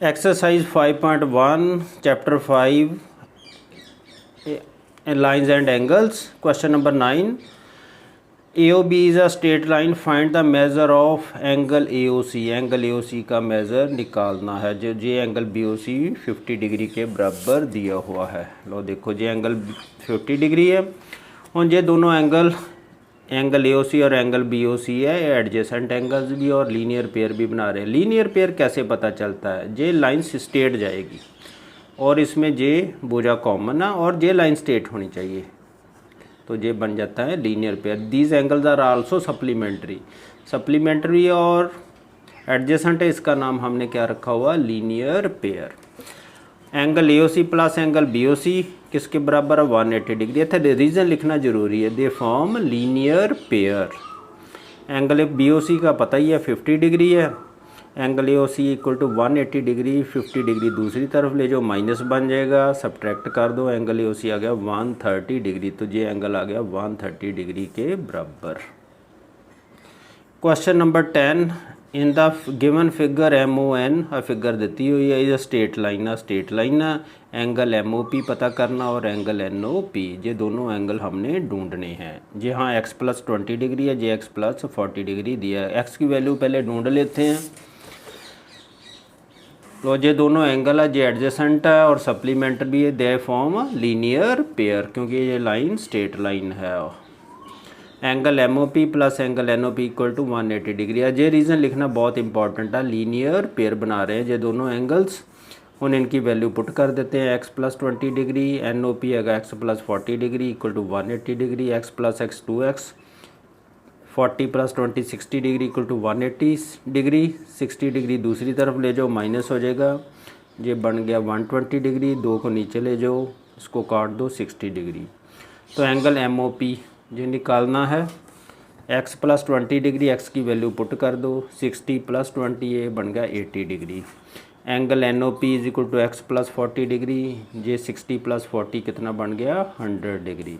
Exercise 5.1 chapter 5 lines and angles. Question number 9, AOB is a straight line, find the measure of angle AOC। Angle AOC का measure निकालना है। जो ये angle BOC 50 degree के बराबर दिया हुआ है। लो देखो ये एंगल 50 डिग्री है और ये दोनों एंगल AOC और एंगल BOC है, एडजेसेंट एंगल्स भी और लीनियर पेयर भी बना रहे हैं। लीनियर पेयर कैसे पता चलता है? ये लाइन स्ट्रेट जाएगी और इसमें ये भुजा कॉमन है और ये लाइन स्ट्रेट होनी चाहिए, तो ये बन जाता है linear pair. These angles are also supplementary और एडजेसेंट है, इसका नाम हमने क्या रखा हुआ? Linear pair. Angle AOC plus angle BOC किसके बराबर है? 180 डिग्री। इतना रीजन लिखना जरूरी है। They form linear pair. Angle BOC का पता ही है 50 डिग्री है। Angle AOC equal to 180 degree. 50 degree दूसरी तरफ ले जाओ, माइनस बन जाएगा, सब्ट्रैक्ट कर दो, एंगल AOC आ गया 130 डिग्री। तो ये एंगल आ गया 130 डिग्री के बराबर। Question number 10, in the given figure MON, figure दी हुई है, ये स्ट्रेट लाइन है। एंगल MOP पता करना और एंगल NOP, ये दोनों एंगल हमने ढूंढने हैं। जी हाँ, x प्लस 20 डिग्री है, जे x प्लस 40 डिग्री दिया है। x की वैल्यू पहले ढूंढ लेते हैं। तो ये दोनों एंगल है, ये एडजेसेंट है और सप्लीमेंट्री भी है। दे फॉर्म लीनियर पेयर क्योंकि ये लाइन स्ट्रेट लाइन है। Angle MOP plus angle NOP equal to 180 degree है। ये रीज़न लिखना बहुत इंपॉर्टेंट है। लीनियर पेयर बना रहे हैं ये दोनों एंगल्स, उन इनकी वैल्यू पुट कर देते हैं। x प्लस 20 डिग्री, NOP है x plus 40 degree equal to 180 degree. x plus x 2x, 40 plus 20 60 degree equal to 180 degree. 60 degree दूसरी तरफ ले जाओ, माइनस हो जाएगा, ये बन गया 120 डिग्री। 2 को नीचे ले जाओ, इसको काट दो 60 डिग्री। तो एंगल MOP ये निकालना है। x प्लस 20 डिग्री, x की वैल्यू पुट कर दो, 60 प्लस 20 ये बन गया 80 degree. Angle NOP is equal to x plus 40 degree, ये 60 प्लस 40 कितना बन गया? 100 डिग्री।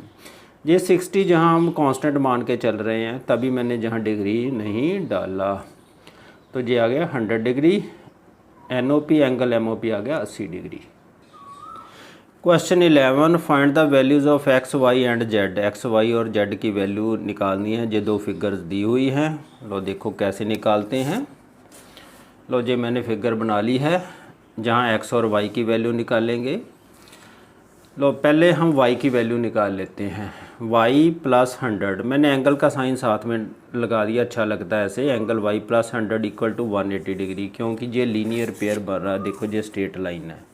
ये 60 जहाँ हम कांस्टेंट मान के चल रहे हैं, तभी मैंने जहाँ डिग्री नहीं डाला, तो ये आ गया 100 डिग्री। NOP एंगल MOP आ गया 80 degree. Question 11, find the values of x, y and z। x, y और z की वैल्यू निकालनी है। ये दो फिगर्स दी हुई हैं। लो देखो कैसे निकालते हैं। लो ये मैंने फिगर बना ली है जहाँ x और y की वैल्यू निकालेंगे। लो पहले हम y की वैल्यू निकाल लेते हैं। y प्लस 100, मैंने एंगल का साइन साथ में लगा दिया, अच्छा लगता है ऐसे। Angle y plus 100 equal to 180 degree, क्योंकि ये लीनियर पेयर बन रहा है। देखो ये स्ट्रेट लाइन है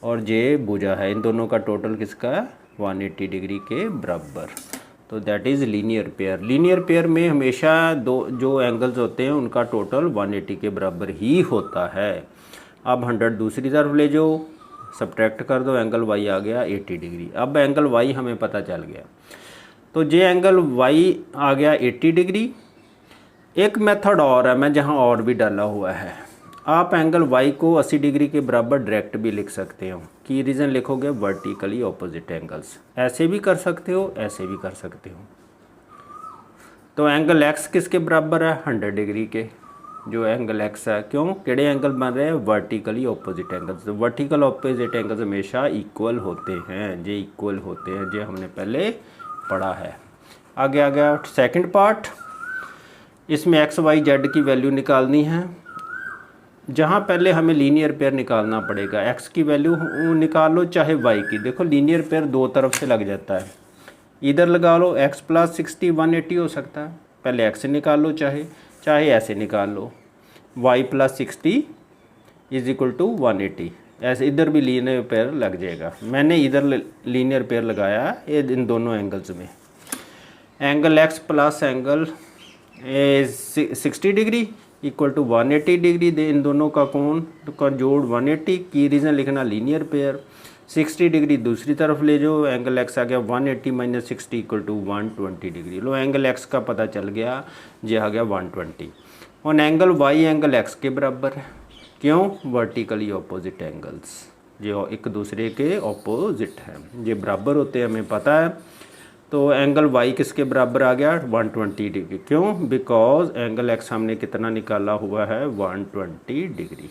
और ये भुजा है, इन दोनों का टोटल किसका है? 180 डिग्री के बराबर। तो that is linear pair. Linear pair में हमेशा दो जो एंगल्स होते हैं उनका टोटल 180 के बराबर ही होता है। अब 100 दूसरी तरफ ले जाओ, सब्ट्रैक्ट कर दो, एंगल y आ गया 80 डिग्री। अब एंगल y हमें पता चल गया, तो ये एंगल y आ गया 80 डिग्री। एक मेथड और है, मैं जहाँ और भी डाला हुआ है। आप एंगल y को 80 डिग्री के बराबर डायरेक्ट भी लिख सकते हो। की रीज़न लिखोगे? Vertically opposite angles. ऐसे भी कर सकते हो, ऐसे भी कर सकते हो। तो एंगल x किसके बराबर है? 100 डिग्री के। जो एंगल x है, क्यों? केड़े एंगल बन रहे हैं? Vertically opposite angles. तो वर्टिकल ऑपोजिट एंगल्स हमेशा इक्वल होते हैं, ये इक्वल होते हैं, ये हमने पहले पढ़ा है। आगे आ गया सेकेंड पार्ट। इसमें x, y, z की वैल्यू निकालनी है। जहाँ पहले हमें लीनियर पेयर निकालना पड़ेगा। x की वैल्यू निकाल लो चाहे y की। देखो लीनियर पेयर दो तरफ से लग जाता है, इधर लगा लो। x प्लस 60 180 हो सकता है, पहले x निकाल लो, चाहे ऐसे निकाल लो। y plus 60 is equal to 180, ऐसे इधर भी लीनियर पेयर लग जाएगा। मैंने इधर लीनियर पेयर लगाया है इन दोनों एंगल्स में। Angle x plus angle 60 degree equal to 180 degree. दे इन दोनों का कोण का जोड़ 180। की रीज़न लिखना? Linear pair. 60 डिग्री दूसरी तरफ ले जाओ, एंगल x आ गया 180 माइनस 60 इक्वल टू 120 डिग्री। लो एंगल x का पता चल गया, ये आ गया 120। और एंगल y एंगल x के बराबर है, क्यों? वर्टिकली ऑपोजिट एंगल्स, जो एक दूसरे के ऑपोजिट हैं, ये बराबर होते हैं, हमें पता है। तो एंगल y किसके बराबर आ गया? 120 डिग्री। क्यों? बिकॉज एंगल x हमने कितना निकाला हुआ है? 120 डिग्री।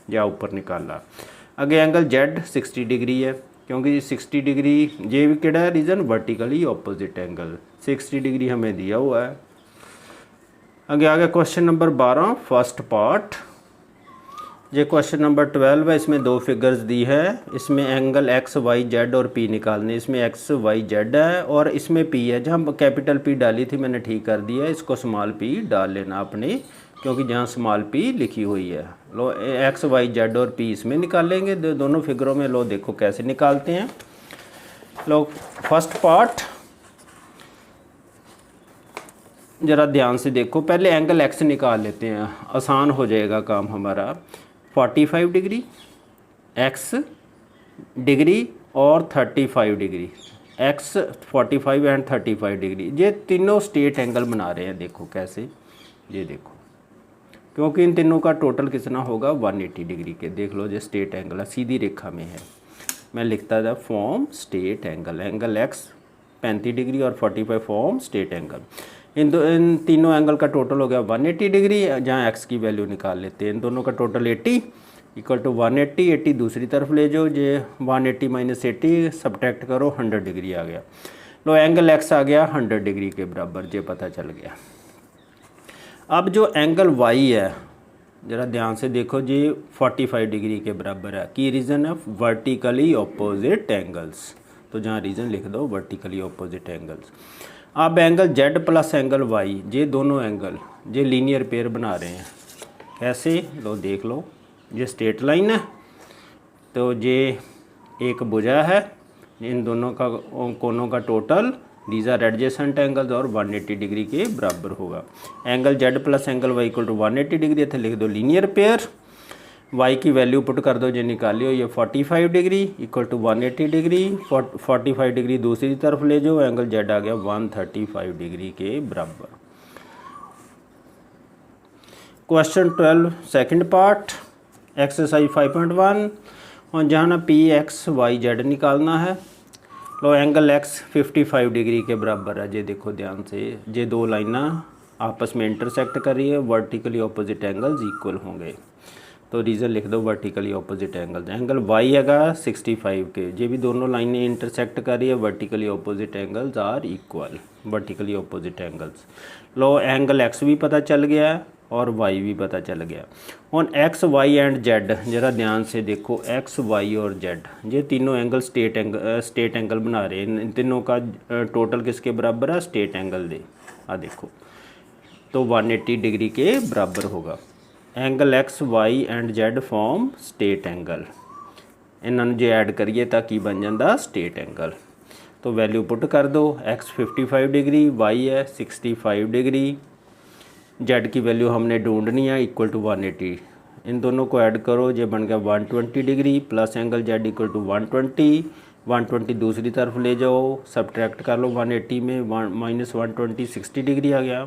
या ऊपर निकाला। अगे एंगल जेड 60 डिग्री है, क्योंकि 60 डिग्री ये भी किहड़ा है reason vertically opposite angle 60 degree हमें दिया हुआ है। आगे आ गया क्वेश्चन नंबर 12 फर्स्ट पार्ट। ये क्वेश्चन नंबर 12 है, इसमें दो फिगर्स दी है, इसमें एंगल एक्स वाई जेड और पी निकालने। इसमें एक्स वाई जेड है और इसमें पी है। जहाँ कैपिटल पी डाली थी मैंने ठीक कर दिया, इसको स्मॉल पी डाल लेना आपने, क्योंकि जहाँ स्मॉल पी लिखी हुई है। लो एक्स वाई जेड और पी इसमें निकालेंगे दोनों फिगरों में। लो देखो कैसे निकालते हैं। लो फर्स्ट पार्ट ज़रा ध्यान से देखो, पहले एंगल एक्स निकाल लेते हैं, आसान हो जाएगा काम हमारा। 45 डिग्री एक्स डिग्री और 35 डिग्री, एक्स 45 एंड 35 डिग्री, ये तीनों स्ट्रेट एंगल बना रहे हैं। देखो कैसे, ये देखो, क्योंकि इन तीनों का टोटल कितना होगा 180 डिग्री के। देख लो ये स्ट्रेट एंगल है, सीधी रेखा में है। मैं लिखता था form straight angle, angle x 35 degree और 45 फॉर्म स्ट्रेट एंगल। इन तीनों एंगल का टोटल हो गया 180 डिग्री, जहाँ एक्स की वैल्यू निकाल लेते हैं। इन दोनों का टोटल 80 इक्वल टू 180, 80 दूसरी तरफ ले जाओ, ये 180 माइनस 80 सब्ट्रैक्ट करो, 100 डिग्री आ गया। लो एंगल एक्स आ गया 100 डिग्री के बराबर, ये पता चल गया। अब जो एंगल वाई है ज़रा ध्यान से देखो जी, 45 डिग्री के बराबर है। की रीज़न है वर्टिकली ऑपोजिट एंगल्स, तो जहाँ रीज़न लिख दो वर्टिकली ऑपोजिट एंगल्स। अब angle Z plus angle Y, ये दोनों एंगल ये लीनियर पेयर बना रहे हैं। कैसे, लो देख लो, ये स्ट्रेट लाइन है, तो ये एक भुजा है, इन दोनों का कोनों का total these are adjacent angles और 180 डिग्री के बराबर होगा। Angle Z plus angle Y equal to 180 degree, इतने लिख दो लीनियर पेयर। वाई की वैल्यू पुट कर दो, जो निकालियो, ये 45 degree equal to 180 degree, 45 degree दूसरी तरफ ले जाओ, एंगल जेड आ गया 135 डिग्री के बराबर। क्वेश्चन 12 सेकंड पार्ट एक्सरसाइज 5.1, और जहाँ ना पी एक्स वाई जेड निकालना है। लो एंगल एक्स 55 डिग्री के बराबर है। ये देखो ध्यान से, ये दो लाइना आपस में इंटरसेक्ट कर रही है, वर्टिकली ऑपोजिट एंगल्स इक्वल होंगे, तो रीज़न लिख दो vertically opposite angles. Angle Y है 65 के, ये भी दोनों लाइनें इंटरसेक्ट कर रही है, vertically opposite angles are equal, vertically opposite angles. लो एंगल एक्स भी पता चल गया और वाई भी पता चल गया। On X Y and Z ज़रा ध्यान से देखो, एक्स वाई और जेड ये तीनों एंगल स्ट्रेट एंगल बना रहे हैं। इन तीनों का टोटल किसके बराबर है, स्ट्रेट एंगल दे आ देखो, तो 180 डिग्री के बराबर होगा। Angle X Y and Z form straight angle, इन्होंने जो ऐड करिए ताकि बन जाता स्ट्रेट एंगल। तो वैल्यू पुट कर दो, एक्स 55 डिग्री, वाई है 65 डिग्री, जेड की वैल्यू हमने ढूंढनी है इक्वल टू 180। इन दोनों को ऐड करो, ये बन गया 120 degree plus angle Z equal to 120, 120 दूसरी तरफ ले जाओ, सब्ट्रैक्ट कर लो 180 में माइनस 120, 60 डिग्री आ गया।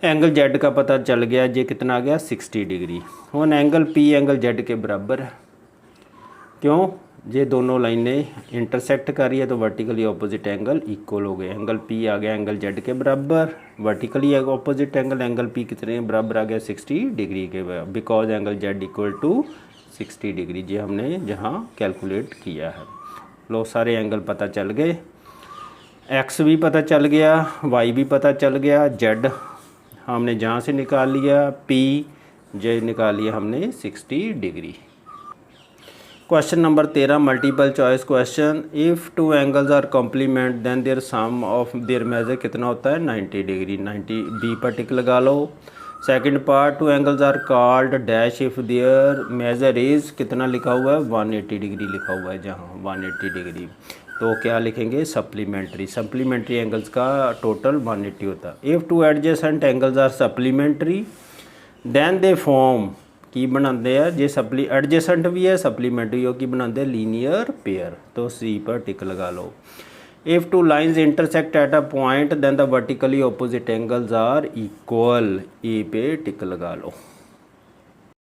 एंगल जेड का पता चल गया, ये कितना आ गया 60 डिग्री। और एंगल पी एंगल जेड के बराबर है, क्यों, ये दोनों लाइनें इंटरसेक्ट कर रही है, तो वर्टिकली ऑपोजिट एंगल इक्वल हो गए। एंगल पी आ गया एंगल जेड के बराबर, वर्टिकली ऑपोजिट एंगल पी कितने बराबर आ गया 60 डिग्री के बराबर, because angle Z equal to 60 degree, ये हमने जहाँ कैलकुलेट किया है। लो सारे एंगल पता चल गए, एक्स भी पता चल गया, वाई भी पता चल गया, जेड हमने जहाँ से निकाल लिया, पी जे निकाल लिया हमने 60 degree. Question number 13 multiple choice question. If two angles are complement then their sum of their measure कितना होता है 90 डिग्री, 90 बी पर टिक लगा लो। Second part, two angles are called dash if their measure is कितना लिखा हुआ है 180 डिग्री लिखा हुआ है, जहाँ 180 डिग्री, तो क्या लिखेंगे सप्लीमेंट्री। सप्लीमेंट्री एंगल्स का टोटल 180 होता है। If two adjacent angles are supplementary than they form की बनाते हैं, जे सप्ली एडजेसेंट भी है सप्लीमेंट्री हो की बनाते हैं लीनियर पेयर, तो सी पर टिक लगा लो। If two lines intersect at a point then the vertically opposite angles are equal, A पे टिक लगा लो।